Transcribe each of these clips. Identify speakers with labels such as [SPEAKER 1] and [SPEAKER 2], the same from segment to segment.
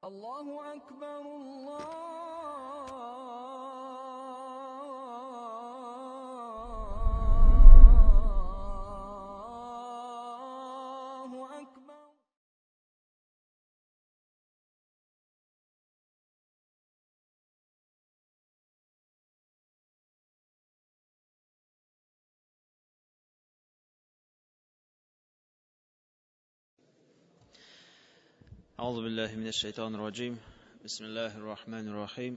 [SPEAKER 1] الله أكبر الله أكبر.
[SPEAKER 2] أعوذ بالله من الشيطان الرجيم. بسم الله الرحمن الرحيم.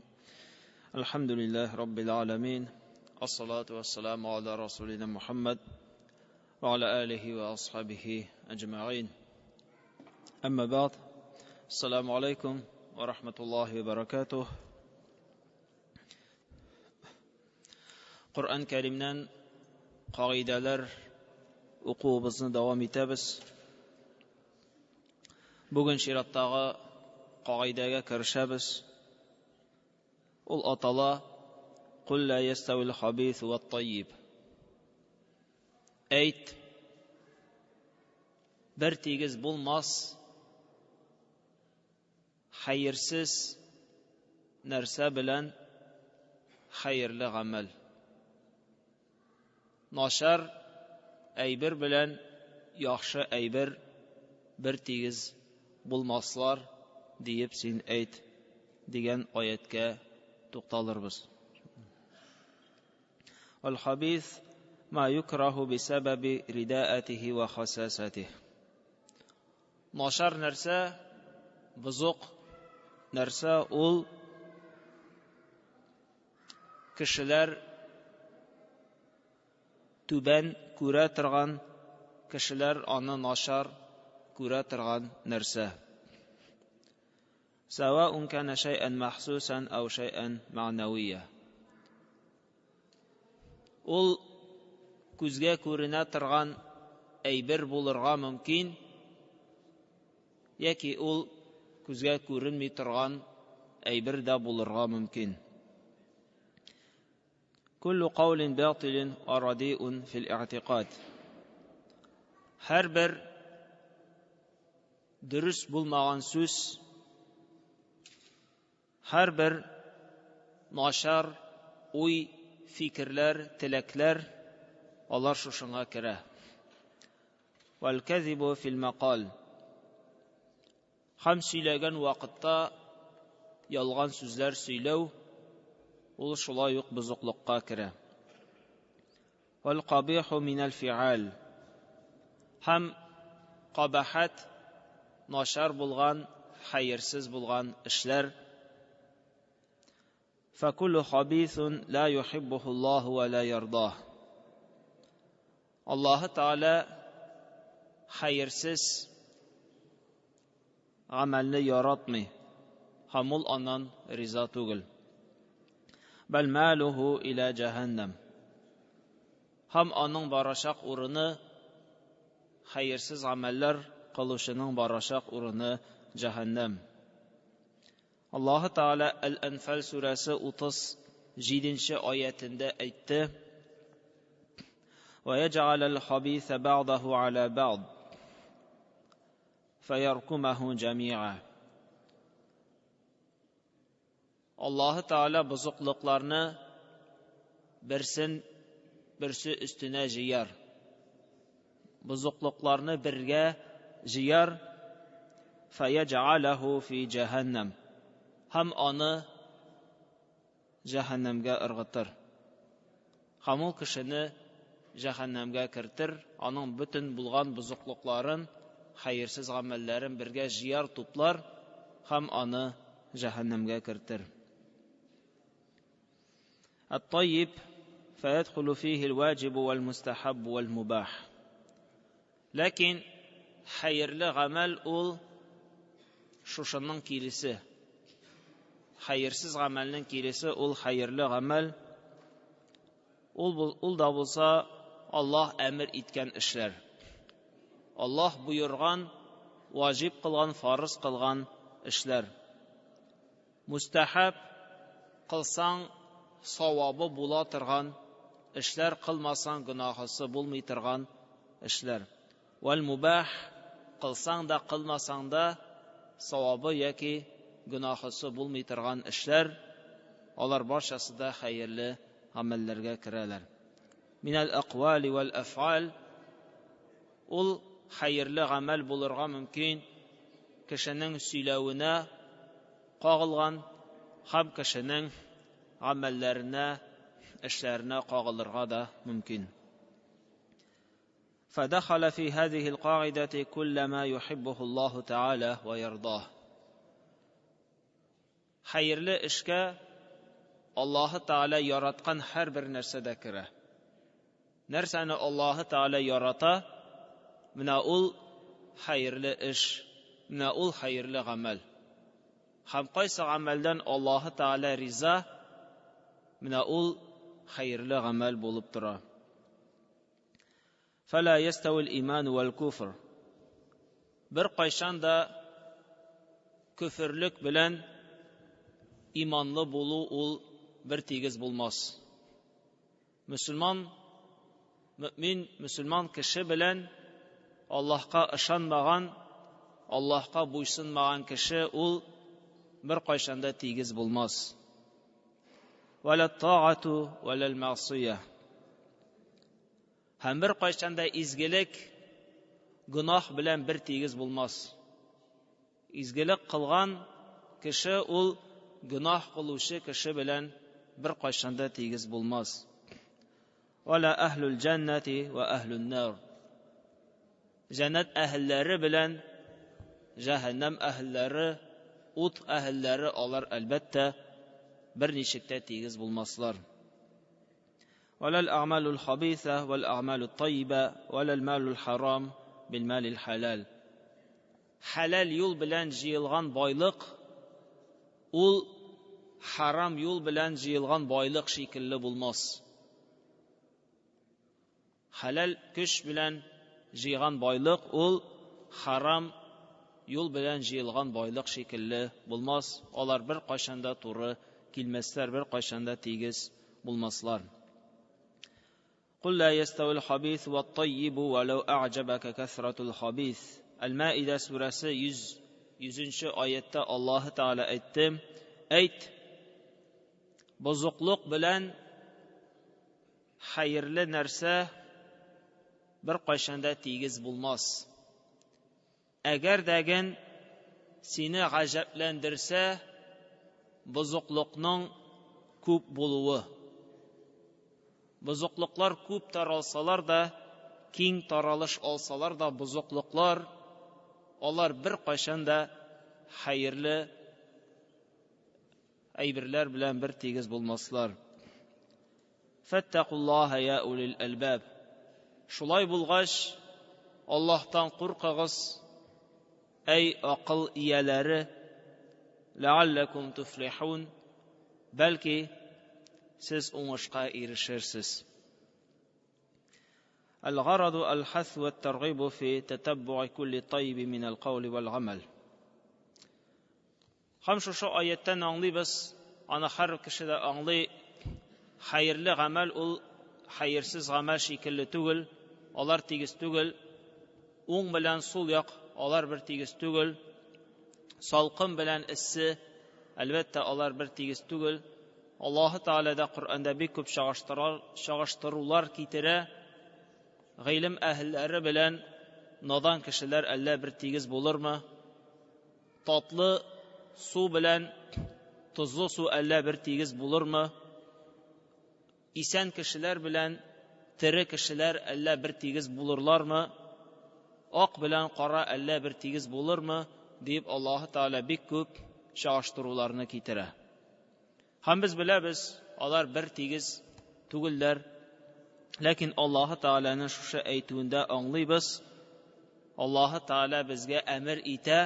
[SPEAKER 2] الحمد لله رب العالمين، الصلاة والسلام على رسولنا محمد وعلى آله وأصحابه أجمعين. أما بعد، السلام عليكم ورحمة الله وبركاته. Qur'on Karimdan qoidalar o'quvimizni davom etamiz. Bugun shiratdagi qoidaga kirishamiz. Ul atala qul la yastawil khabith wat tayyib. Ayt, bir tegiz bo'lmas xayrsiz narsa bilan xayrli amal. Noshar aybir bilan yaxshi aybir bir tegiz bulmaslar deyip sen ayt degan oyatga to'xtalirmiz. Wal khabith ma yukrahu bisababi ridaatihi wa khasasatihi. Noshar narsa, buzuq narsa ul kishilar tuban ko'ra turgan, kishilar uni noshar ko'ra turgan narsa. Sawa'un kana shay'an mahsusan aw shay'an ma'nawiyya. Ул күзгә күренә торган әйбер булырга мөмкин, яки ул күзгә күренми торган әйбер дә булырга мөмкин. Kullu qawlin batilin wa radi'un fil i'tiqad. Һәр бер dürüst bulmagan söz, her bir naşar uy, fikirler, tilekler, onlar şuşuna kire. Vel kezibu fil maqal. Ham söylegen vakitta yalgan sözler söylev, ol şula yok buzuklukka kire. Vel qabihu minel fi'al. Ham qabahat, naşar bulgan, hayırsiz bulgan işler. فَكُلُّ خَبِيثٌ لَا يُحِبُّهُ اللّٰهُ وَلَا يَرْضَاهُ. Allah-u Teala hayırsiz amelini yaratmay. Hamul anan riza tugul. Bel maluhu ila cehennem. Ham anın barashaq urunu, hayırsiz ameller qılışının barashaq urunu cehennem. Allah-u Teala El-Enfal suresi 37. ayetinde aytti. وَيَجْعَلَ الْخَبِيثَ بَعْضَهُ عَلَى بَعْضٍ فَيَرْكُمَهُ جَمِيعًا. Allah-u Teala buzuqlıqlarını birsi üstüne jiyar. Buzuqlıqlarını birge jiyar. فَيَجْعَلَهُ فِي جَهَنَّمْ. Ham onu cehennemge ırgıtır. Hamul kişini cehennemge kirtir. Onun bütün bulgan buzuqlıqların, hayırsız amellerin birge jiyar toplar. Ham onu cehennemge kirtir. الطيب فيدخل فيه الواجب والمستحب والمباح. Lakin hayırlı amel ol şuşanın kilisi. Hayırsız amelinin kilisi ol hayırlı amel. Ol da bulsa Allah emir etken işler. Allah buyurgan, vacip kılgan, farız kılgan işler. Mustahab kılsan savabı bula tırgan işler, kılmasan günahısı bulmay tırgan işler. Vel mubah kılsan da kılmasan da savabı yaki гөнаһысы булмый торган эшләр, алар барчасы да хәерле гамәлләргә керәләр. Минал аквали вал аф'ал, ул хәерле гамәл булырга мөмкин кешенең сөйләвенә кагылган һәм кешенең гамәлләренә, эшләренә кагылырга да мөмкин. فدخل في هذه القاعدة كل ما يحبه الله تعالى ويرضاه. Хәерле эшкә Аллаһы Таала яраткан һәр бер нәрсә дә керә. Нәрсәне Аллаһы Таала ярата, менә ул хәерле эш, менә ул хәерле гамәл. Һәм кайсы гамәлдән Аллаһы Таала риза, менә ул хәерле гамәл булып тора. فلا يستوي الإيمان والكفر. Бер кайчан да күферлек белән иманлы булу ул бер тигез булмас. Мөселман, мөмин, мөселман кеше белән Аллаһка ышанмаган, Аллаһка буйсынмаган кеше ул бер кайчан да тигез булмас. ولا الطاعة ولا المعصية. Һәм бер кайчан да изгелек, гөнаһ белән бер тигез булмас. Изгелек кылган кеше ул гөнаһ кылучы кеше белән бер кайчан да тигез булмас. ولا أهل الجنة وأهل النار. Җәннәт әһелләре белән җәһәннәм әһелләре, ут әһелләре алар әлбәттә бер ничектә тигез булмаслар. ولا الأعمال الخبيثة والأعمال الطيبة ولا المال الحرام بالمال الحلال. Халал юл белән җыелган байлык ул харам юл белән җыелган байлык шикелле булмас. Халал көч белән җыйган байлык ул харам юл белән җыелган байлык шикелле булмас. Алар бер кайчанда туры килмәсләр, бер кайчанда тигез булмаслар. قل لا يستوي الخبيث والطيب ولو أعجبك كثرة الخبيث. Al-Ma'idah surasi 100-нче аятта Аллаһы Таала әйтте: "Әйт, бозыклык белән хәерле нәрсә бер кайчанда тигез булмас. Әгәр дәген сине гаҗәпләндерсә, бозыклыкның күп булуы. Бозыклыклар күп таралсалар да, киң таралыш алсалар да, бозыклыклар алар бер кайчанда хәерле әйберләр белән бер тигез булмаслар. Фаттакуллаха я улил албаб. Шулай булгач, Аллаһтан куркыгыз, әй акыл ияләре, лааллакум туфлихун, бәлки сез уңышка ирешерсез. الغرض الحث والترغيب في تتبع كل طيب من القول والعمل. Һәм шушы аяттан аңлыйбыз, аны һәр кеше дә аңлый, хәерле гамәл ул хәерсез гамәл шикелле түгел, алар тигез түгел. Уң белән сул як алар бер тигез түгел. Салкын белән эссе әлбәттә алар бер тигез түгел. Аллаһы Таала да Куръанда бик күп чагыштырулар китерә. Гыйлем әһелләре белән надан кешеләр әллә бер тигез булырмы? Татлы су белән тузлы су әллә бер тигез булырмы? Исән кешеләр белән тере кешеләр әллә бер тигез булырлармы? Ак белән кара әллә бер тигез булырмы? Дип Аллаһы Таала бик күп чагыштыруларны китерә. Һәм без беләбез, алар бер тигез түгелләр. Ләкин Аллаһы Тааланың шушы әйтүендә аңлыйбыз, Аллаһы Таала безгә әмер итә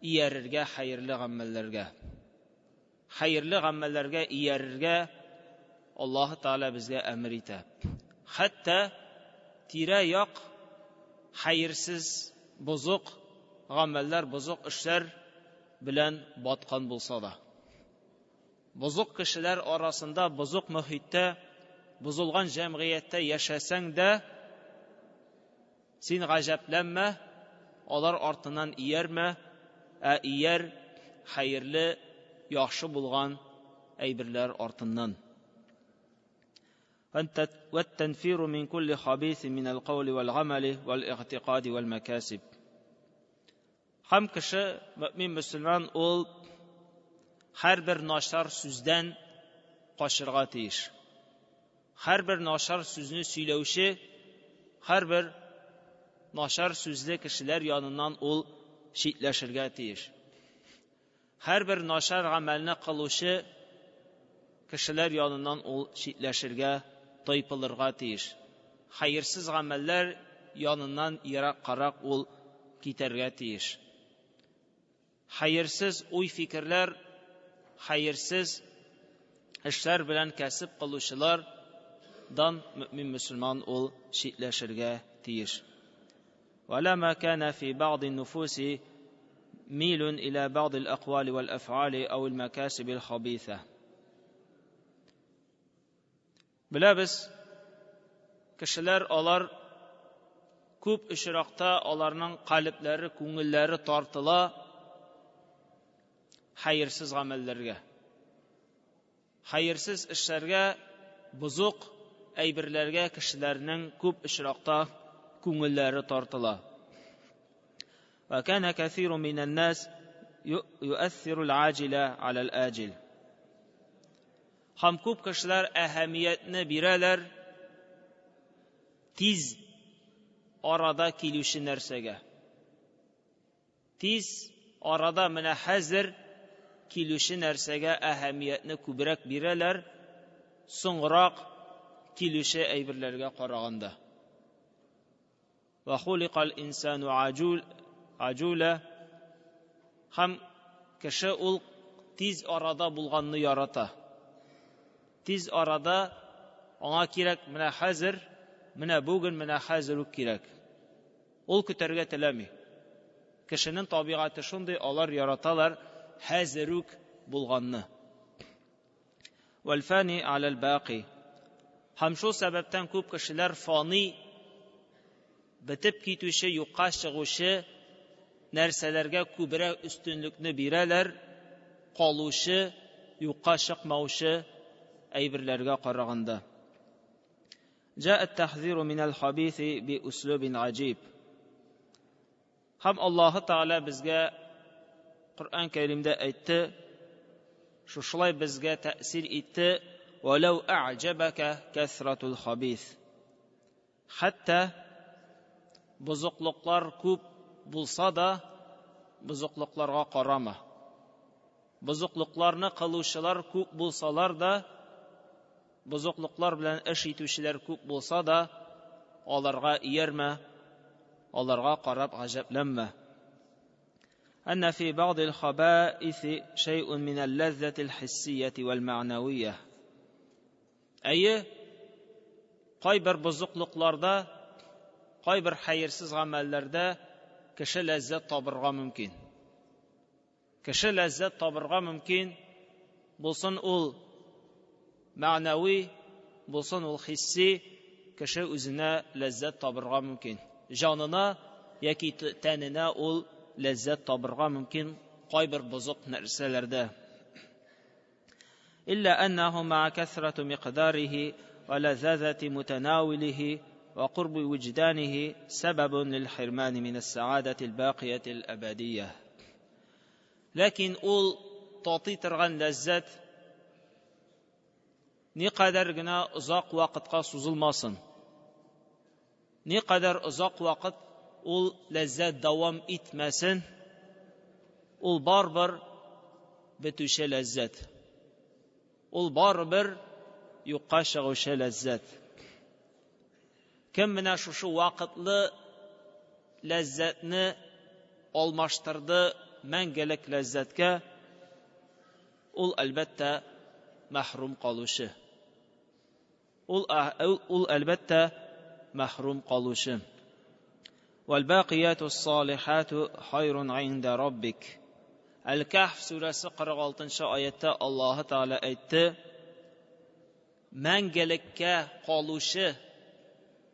[SPEAKER 2] иярергә хәерле гамәлләргә. Хәерле гамәлләргә иярергә Аллаһы Таала безгә әмер итә. Хәтта тирә-як хәерсез, бозык гамәлләр, бозык эшләр белән баткан булса да. Бозык кешеләр арасында, бозык мөхиттә, бозылган җәмгыятьтә яшәсәң дә, син гаҗәпләнмә, алар артыннан иярмә, ияр xayrli, yaxshi bo'lgan әйберләр артыннан. والتنفير من كل خبيث من القول والعمل والاعتقاد والمكاسب. Һәм кеше, мөмин мөселман, ул һәрбер начар сүздән качырга тиеш. Һәрбер начар сүзне сөйләүче, һәрбер начар сүзле кешеләр яныннан ул читләшергә тиеш. Һәрбер начар гамәлне кылучы кешеләр яныннан ул читләшергә, тайпылырга тиеш. Хәерсез гамәлләр яныннан ераккарак ул китәргә тиеш. Хәерсез уй-фикерләр, хәерсез эшләр белән кәсеп кылучылардан мөмин мөселман ул читләшергә тиеш. ولما كان في بعض النفوس ميل إلى بعض الأقوال والأفعال أو المكاسب الخبيثة. Беләбез, кешеләр алар күп очракта аларның калебләре, күңелләре тартыла хәерсез гамәлләргә. Хәерсез эшләргә, бузык әйберләргә кешеләрнең күп очракта күңелләре тартыла. وكان كثير من الناس يؤثر العاجل على الآجل. Һәм күп кешеләр әһәмиятне бирәләр тиз арада килүче нәрсәгә. Тиз арада менә хәзер килүче нәрсәгә әһәмиятне күбрәк бирәләр, соңрак килүче әйберләргә караганда. وخلق الإنسان عجولا. Һәм кеше ул тиз арада булганны ярата. Тиз арада аңа кирәк менә хәзер, менә бүген, менә хәзер үк кирәк. Ул көтәргә теләми. Кешенең табигаты шундый, алар яраталар хәзер үк булганны. والفاني على الباقي. Һәм шул сәбәптән күп кешеләр фани, бетеп китүче, юкка чыгучы нәрсәләргә күбрәк өстенлекне бирәләр, калучы, юкка чыкмаучы әйберләргә караганда. جاء التحذير من الخبيث بأسلوب عجيب. Һәм Аллаһ Таала безгә Коръән Кәримдә әйтте, шушылай безгә тәэсир итте: "Валау а'җабака касратул хабис." Хәтта бузыклыклар күп булса да, бузыклыкларга карама. Бузыклыкларны кылучылар күп булсалар да, бузыклыклар белән эш итүчеләр күп булса да, аларга иярмә, аларга карап гаҗәпләнмә. أن في بعض الخبائث شيء من اللذة الحسية والمعنوية. أي кайбер бузыклыкларда, кайбер хәерсез гамәлләрдә кеше ләззәт табырга мөмкин. Кеше ләззәт табырга мөмкин, булсын ул мәгънәви, булсын ул хисси, кеше үзенә ләззәт табырга мөмкин. Җанына яки тәненә ул ләззәт табырга мөмкин кайбер бузык нәрсәләрдә. إلا أنه مع كثرة مقداره ولذاذة متناوله وقرب وجدانه سبب للحرمان من السعادة الباقية الأبدية. لكن ул татый торган ләззәт никадәр генә озак вакытка сузылмасын. Никадәр озак вакыт ул ләззәт дәвам итмәсен, ул барбер бетүче ләззәт. Ул барбер юкка чыгучы ләззәт. Кем менә шушы вакытлы ләззәтне алмаштырды мәңгелек ләззәткә, ул әлбәттә мәхрум калучы. Ул әлбәттә мәхрум калучы. والباقيات الصالحات خير عند ربك. Әл-Кәһф сүрәсе 46-нчы аятта Аллаһ Таала әйтте: мәңгелеккә калучы,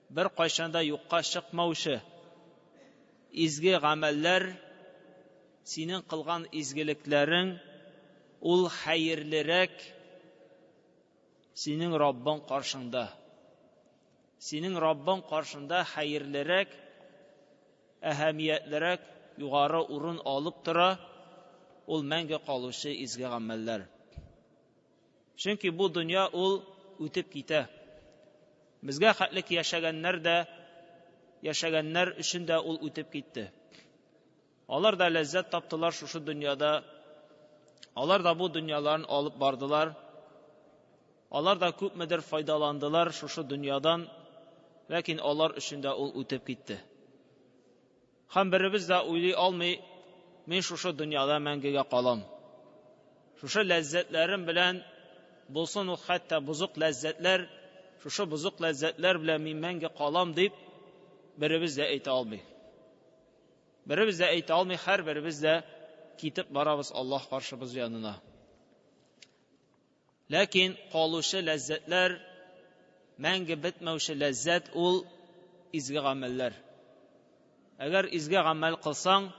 [SPEAKER 2] бер кайчанда юкка чыкмаучы изге гамәлләр синең кылган изгелекләрең ул хәерлерәк синең Раббың каршында. Синең Раббың каршында хәерлерәк, әһәмиятлерәк, югары урын алып тора, ул мәңге калучы изге гамәлләр. Чөнки бу дөнья ул үтеп китә. Безгә хәтлек яшәгәннәр өчен дә ул үтеп китте. Алар да ләззәт таптылар шушы дөньяда. Алар да бу дөньяларын алып бардылар. Алар да күпмедер файдаландылар шушы дөньядан, ләкин алар өчен дә ул үтеп китте. Һәм беребез дә уйлый алмый, мин шушы дөньяда мәңгегә калам. Шушы ләззәтләрем белән булсын ул хәтта бузык ләззәтләр, шушы бузык ләззәтләр белән мин мәңге калам дип беребез дә әйтә алмый. Беребез дә әйтә алмый, һәр беребез дә китеп барабыз Аллаһ каршыбыз янына. Ләкин калучы ләззәтләр, мәңге бетмәүче ләззәт ул изге гамәлләр. Әгәр изге гамәл кылсаң,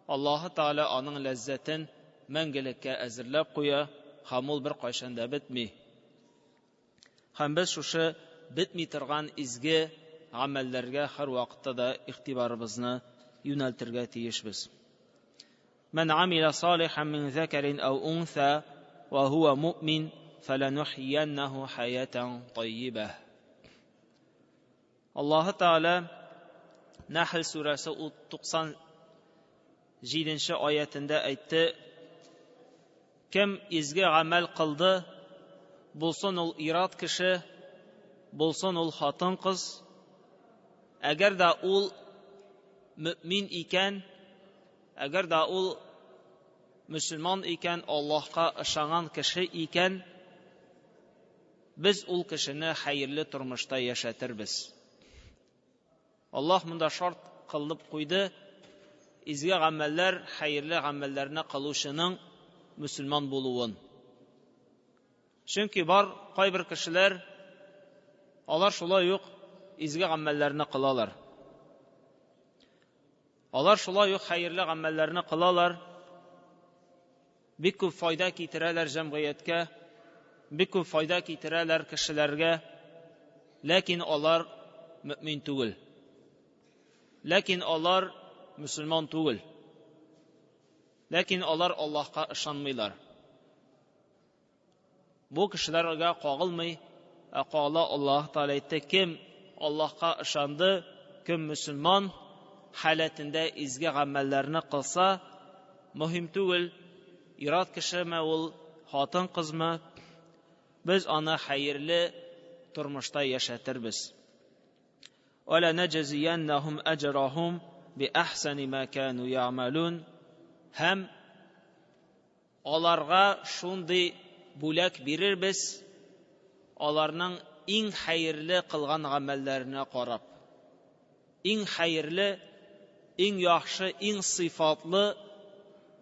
[SPEAKER 2] Аллаһ Таала аның ләззәтен мәңгелеккә әзерләп куя, һәм ул бер кайчан да бетми. Һәм без шушы бетми торган изге гамәлләргә һәр вакытта да игътибарыбызны юнәлтергә тиешбез. Мен амила салихан мин закарин ау унса ва хува муъмин фаланухйяннаху хаятан таййибah. Аллаһ Таала Нәхл сүрәсе 97 аятында әйтте: Кем изге гамәл кылды, булсын ул ират кеше, булсын ул хатын кыз, әгәр дә ул мөмин икән, әгәр дә ул мөселман икән, Аллаһка ышанган кеше икән, без ул кешене хәерле тормышта яшәтербез. Аллаһ монда шарт кылып куйды: изге гамәлләр, хәерле гамәлләрне кылучының мөселман булуын. Чөнки бар кайбер кешеләр, алар шулай ук изге гамәлләрне кылалар. Алар шулай ук хәерле гамәлләрне кылалар, бик күп файда китерәләр җәмгыятькә, бик күп файда китерәләр кешеләргә, ләкин алар мөмин түгел. Ләкин алар мөселман түгел. Ләкин алар Аллаһка ышанмыйлар. Бу кешеләргә кагылмый, кала Аллаһ Таала әйтте: кем Аллаһка ышанды, кем мөселман халәтендә изге гамәлләрне кылса, мөһим түгел, ират кешеме ул, хатын кызмы, без аны хәерле тормышта яшәтербез. Вала наҗзияннахум аҗрахум би ахсани ма кану яъмалун. Һәм аларга шундый бүләк бирербез, аларның иң хәерле кылган гамәлләренә карап. Иң хәерле, иң яхшы, иң сыйфатлы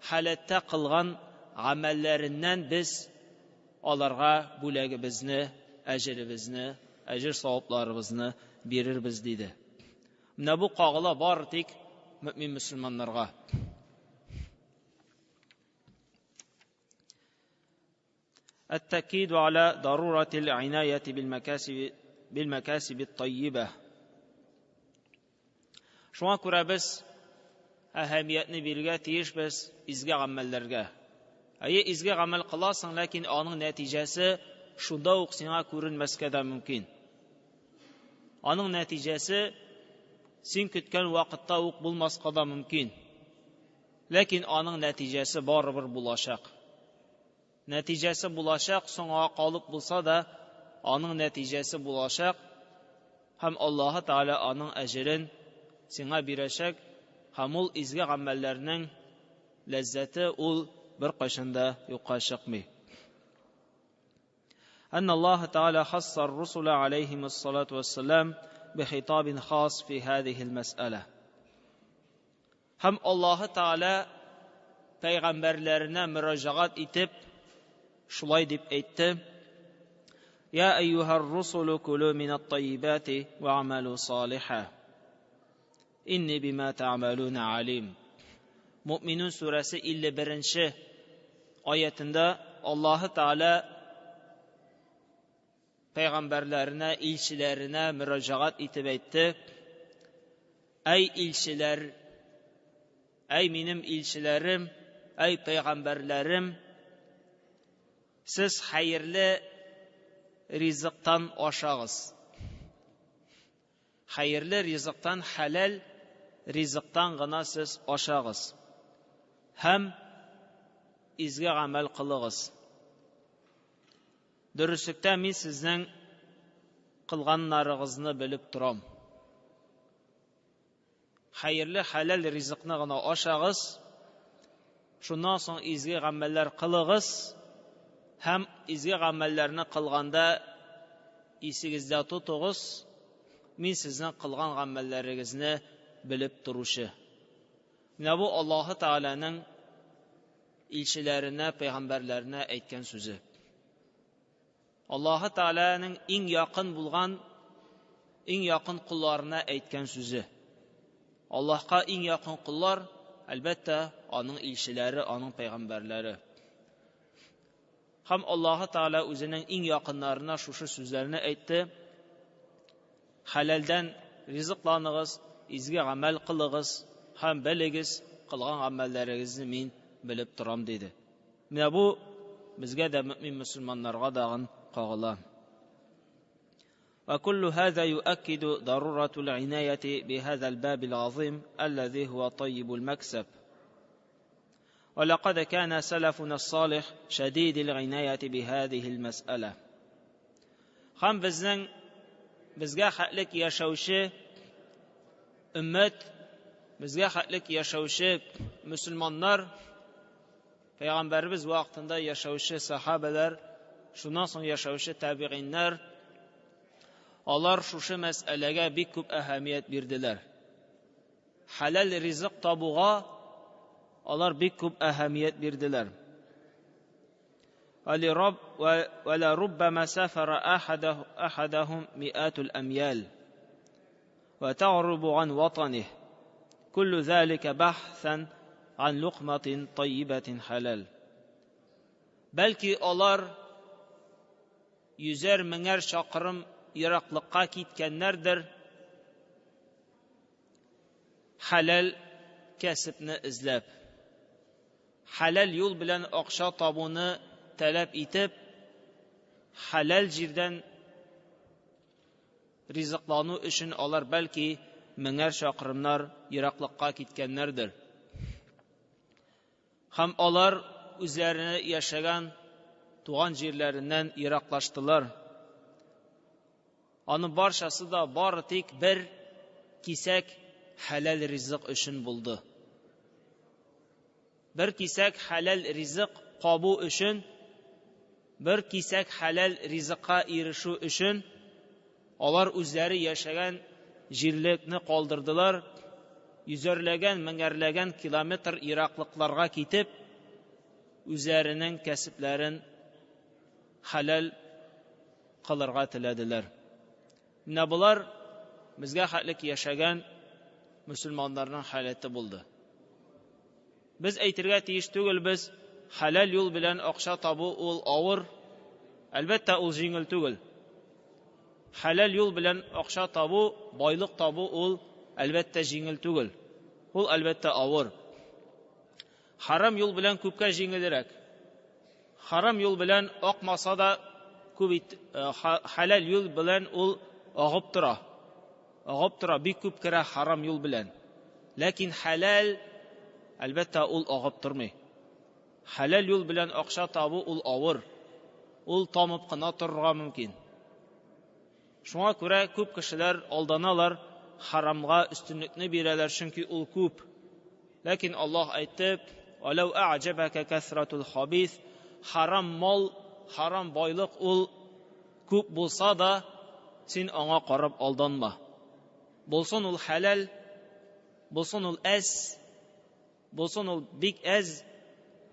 [SPEAKER 2] халәттә кылган гамәлләреннән без аларга бүләгебезне, әҗребезне, әҗр савапларыбызны бирербез диде. Менә бу кагыла бар тик мөмин мөселманнарга. التأكيد على ضرورة العناية بالمكاسب الطيبة. Шуңа күрә без әһәмиятне бирергә тиешбез изге гамәлләргә. Изге гамәл кыласың, ләкин аның нәтиҗәсе шунда ук сиңа күренмәскә дә мөмкин. Аның нәтиҗәсе син көткән вакытта ук булмаска да мөмкин. Ләкин аның нәтиҗәсе барыбер булачак. Нәтиҗәсе булачак, соңга калып булса да, аның нәтиҗәсе булачак, һәм Аллаһ Таала аның әҗрен сиңа бирәчәк, һәм ул изге гамәлләрнең ләззәте ул бер кайчанда юкка чыкмый. أن الله تعالى خص الرسل عليهم الصلاة والسلام بخطاب خاص في هذه المسألة. هم الله تعالى peygamberlerine müracaat edip şulay dip etti: Ya eyyuhar rusulu kulu minat tayyibati ve amalu saliha. İnni bima ta'maluna alim. Mü'minun suresi 51. Ayetinde Allah-u Teala peygamberlerine, ilçilerine müracaat etip etti. Ey ilçiler, ey benim ilçilerim, ey peygamberlerim, siz hayırlı rızıktan aşağız. Hayırlı rızıktan, halal rızıktan gına siz aşağız. Hem izgi amel kılığız. Dürüstlükte men sizden kılganlarınızı bilip duram. Hayırlı halal rızıkını gına aşağız. Şundan sonra izgi ameller kılığız. Hem izgi amellerini kılganda isigizde tutuguz. Men sizden kılgan amellerinizni bilip duruşu. Ne bu Allah-u Teala'nın ilçilerine, peygamberlerine aytgan sözü. Allah-u Teala'nın en yakın bulgan, en yakın kullarına aytgan sözü. Allah'a en yakın kullar, elbette onun ilçileri, onun peygamberleri. Hem Allah-u Teala özünün en yakınlarına şu sözlerini aytdı. Halaldan rızıklanığız, izgi amel kılığız, hem biligiz, kılgan amellerinizni men bilip duram dedi. Mine bu bizge de mümin Müslümanlarga dağın qağıla. وكل هذا يؤكد ضرورة العناية بهذا الباب العظيم الذي هو طيب المكسب. ولقد كان سلفنا الصالح شديد العناية بهذه المسألة. خام bizga haqlik yashovchi ummat, bizga haqlik yashovchi musulmonlar, payg'ambarimiz vaqtida yashovchi sahobalar, shundan so'ng yashovchi tabiinlar, ular shu masalaga bek ko'p ahamiyat berdilar. Halal rizq tobuga ular bek ko'p ahamiyat berdilar. ولربما سافر أحدهم مئات الأميال وتغرب عن وطنه كل ذلك بحثا عن لقمة طيبة حلال. Belki onlar yüzer miner şakırım Iraklıkka gitkenlerdir. Halal kesibni izlab, halal yol bilen akşa tabunu talep etip, halal jirden rizıklanu üçün olar belki miner şakırımlar Iraklıkka gitkenlerdir. Hem olar üzerine yaşayan tuğan jirlerinden Iraklaştılar. Onun barşası da bar tek bir kisek halal rizq üçün buldu. Bir kisek halal rizq qabu üçün, bir kisek halal rizqa erişu üçün olar üzeri yaşayan jirlikni qoldirdilar. Yüzerlegen, mingerlegen kilometr Iraklıklarga kitip üzerinin kesiplerin halal qılırga tilediler. Ne bular bizga haqlik yaşagan musulmonlarning halati bo'ldi. Biz aytirga teyish tugul, biz halal yo'l bilan aqsha tabu ul avur, albatta ul jingil tugul. Halal yo'l bilan aqsha tabu, boyliq tabu ul albatta jingil tugul. Ul albatta avur. Haram yo'l bilan ko'pga jingilroq. Haram yo'l bilan oqmasa da halal yo'l bilan ul ag'ib tura, bek ko'p kira haram yo'l bilan. Lakin halal albatta ul ag'ib turmay. Halal yo'l bilan aqsha tabu ul avur. Ul tomib qina turga mumkin. Şuna ko'ra ko'p kishilar aldanalar, haramga ustunlikni beralar, chunki ul ko'p. Lakin Alloh aytdi: "Alau a'jabaka kasratul khabith", haram mol, haram boyliq ul ko'p bo'lsa da sen ona qarab aldanma. Bo'lsin ul halal, bo'lsin ul az, bo'lsin ul big az,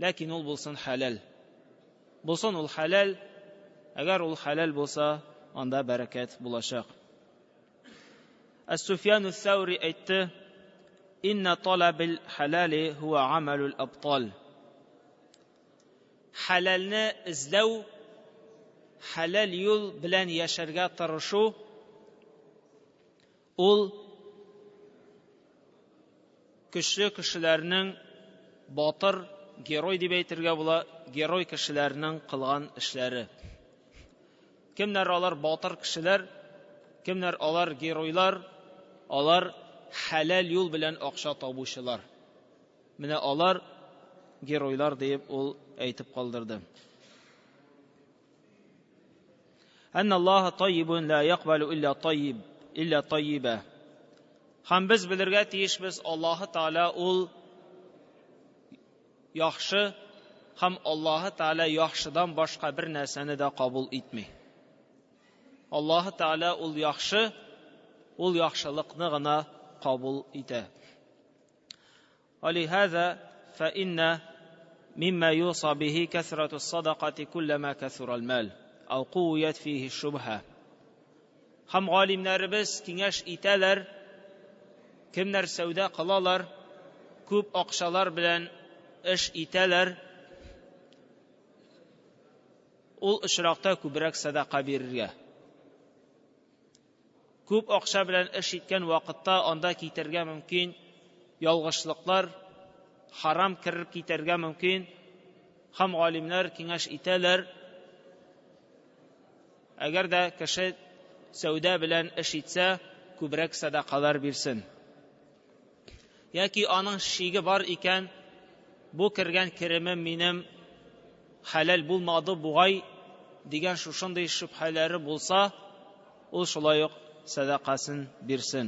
[SPEAKER 2] lakin ul bo'lsin halal. Bo'lsin ul halal, agar ul halal bo'lsa, onda barakat bo'lacak. As-Sufyan as-Sawri aytdi: inna talabil halali huwa amalul abtal. Halalni izlav, halal yo'l bilan yasharga tirishuv, ul kuchli kishilarning botir, geroy deb aytirga bo'la, geroy kishilarning qilgan ishlari. Kimlar olar botir kishilar, kimlar olar geroylar, olar halal yo'l bilan oqsha tobushilar. Mana olar geroylar deb ul aytib qoldirdi. Annalloha tayyibun la yaqbalu illa tayyiba. Ham biz bilirga tiyishmiz, Alloh taolo ul yaxshi, ham Alloh taolo yaxshidan boshqa bir narsani da qabul etmay. Alloh taolo ul yaxshi, ul yaxshilikni gina qabul etadi. ولهذا فإن مما يوصى به كثرة الصدقة كلما كثر المال أو قويت فيه الشبهة. Ham g'olimlarimiz kengash etalar, kimlar savdo qilalar, ko'p oqshalar bilan ish etalar, ul ishroqda ko'proq sadaqa berirga. Ko'p oqsha bilan ish etgan vaqtda onda ketirga mumkin yolg'ishliklar, haram kirib ketirga mumkin. Ham g'olimlar kengash etalar, agarda kishi savdo bilan ish etsa, ko'proq sadaqalar bersin. Yoki aning shigi bor ekan, bu kirgan kirimim menim halal bo'lmadi bug'ay degan shunday shubhalari bo'lsa, u shuloq sadaqasin bersin.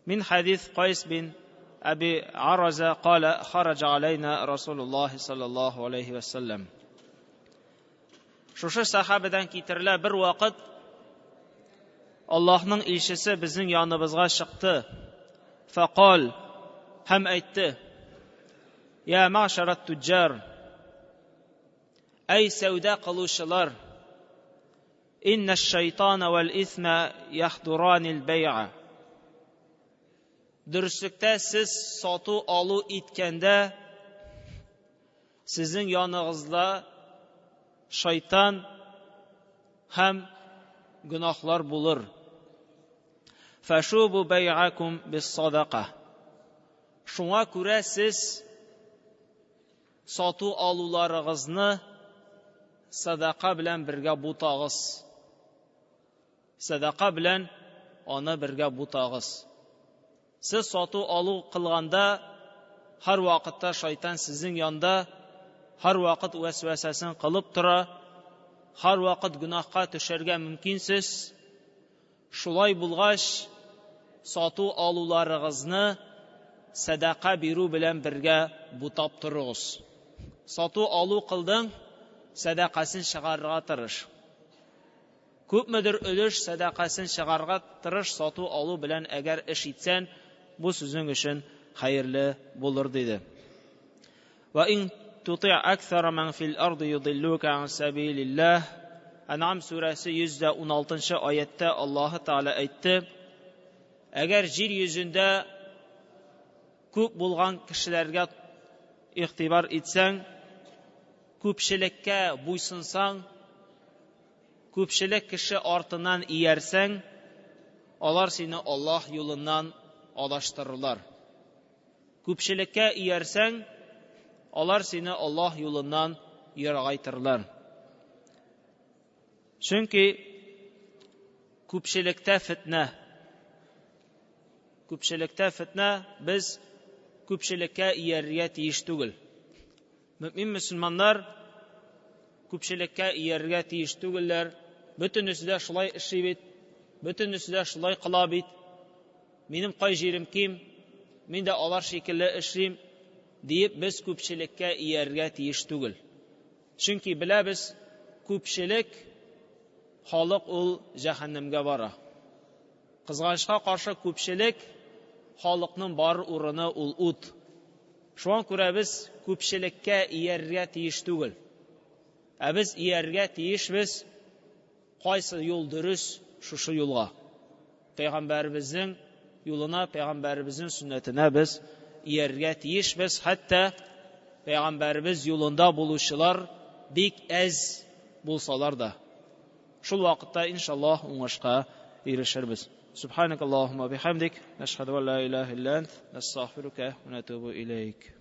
[SPEAKER 2] Min hadis Qays bin Abi Araza qala kharaja alayna Rasululloh sallallohu alayhi va sallam. Shusha sahabadan keltirilgan bir vaqt Allohning elchisi bizning yonimizga chiqdi. Faqol, ham aytdi: Ya ma'sharat tujjar, ay savdo qiluvchilar, inna ash-shaytona wal ithma yahduranil bay'a. Durustlikda siz sotu olu etganda sizning yoningizda shayton ham gunohlar bo'lur. Fashubu bay'akum bis sadaqa. Shunga ko'ra siz sotu olularingizni sadaqa bilan birga butag'iz. Sadaqa bilan ona birga butag'iz. Siz sotu olu qilganda har vaqtda shayton sizning yonda har vaqt vasvasasin qilib tura, har vaqt gunohga tusharga mumkinsiz. Shulay bo'lg'ach, sotu olularingizni sadaqa beru bilan birga butab turig'iz. Sotu olu qilding, sadaqasin chiqarishga tirish. Ko'pmidir ulush sadaqasin chiqarishga tirish sotu olu bilan agar ish etsan, bu sizning uchun xayrli bo'lar dedi. Va in tuti' akthara man fil ardi yudilluka an sabilillah. An'am surasi 116-oyatda Alloh taolo aytdi: Agar yer yuzida ko'p bo'lgan kishilarga e'tibor etsang, ko'pchilikka bo'ysunsang, ko'pchilik kishi ortidan iyarsang, ular seni Alloh yo'lidan adashtirurlar. Ko'pchilikka iyarsang, ular seni Alloh yo'lidan yiroqaytirurlar. Chunki ko'pchilikda fitna biz ko'pchilikka iyarga tegish tugul. Mu'min musulmonlar ko'pchilikka iyarga tegish tugullar. Butunisida shulay ishibit, butunisida shulay qilabit. Menim qo'y jerim kim? Menda ular shekilli ishim deyib biz ko'pchilikka iyarga tegish tugul. Chunki bilamiz, ko'pchilik xoliq ul jahannamga bora. Qizg'anishga qarshi ko'pchilik xoliqning bor o'rni ul ut. Shunga ko'ra biz ko'pchilikka iyarga tegish tugul. Biz iyarga tegishmiz qaysi yo'l durust shu yo'lga. Payg'ambarimizning юлына, Пәйгамбәребезнең сүннәтенә без ияргә тиешбез. Хәтта Пәйгамбәребез юлында булучылар бик әз булсалар да. Шул вакытта иншаллаһ уңышка ирешербез. Субханакаллаһумма бихамдик, нәшһәду ан ла илаһа илля ант, нәстәгъфирука ва натубу илейк.